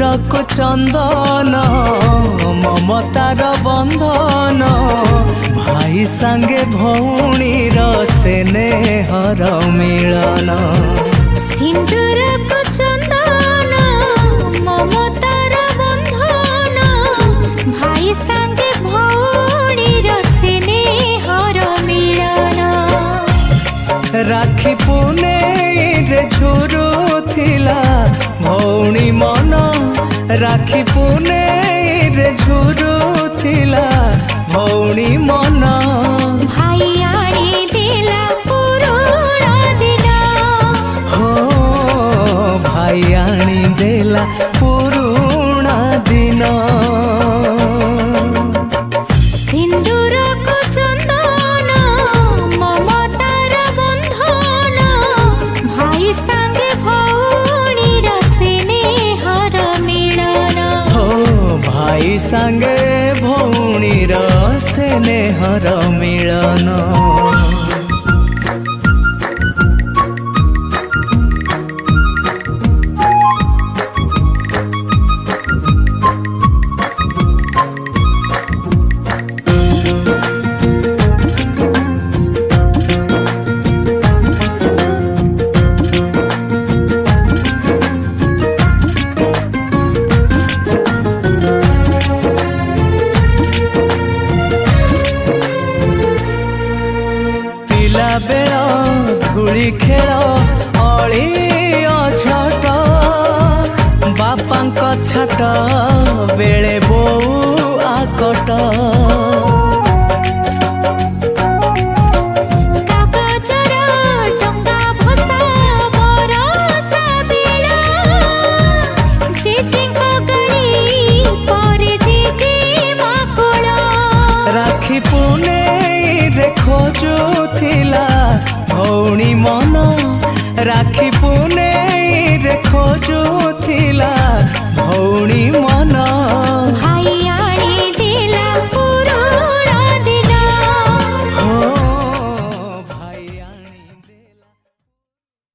को चंदन ममतार बंधन भाई संगे भौणी स्नेहर मिलन सिंदूर को चंदन ममतार बंधन भाई संगे भौणी स्नेहर मिलन राखी पुने रे झुरु थिला भौणी मन राखी पुने रे झुरु थिला भौणी मन भाई आनी देला पुरुणा दिन हो भाई आनी देला पुरुणा दिन सिंदूर को चंदन ममतार बंधन भाई संगे भौणी स्नेहर मिलन हो भाई संगे भौणी स्नेहर मिलन बेल धूली खेल अली अछट बापा छाट बेले बो आकट।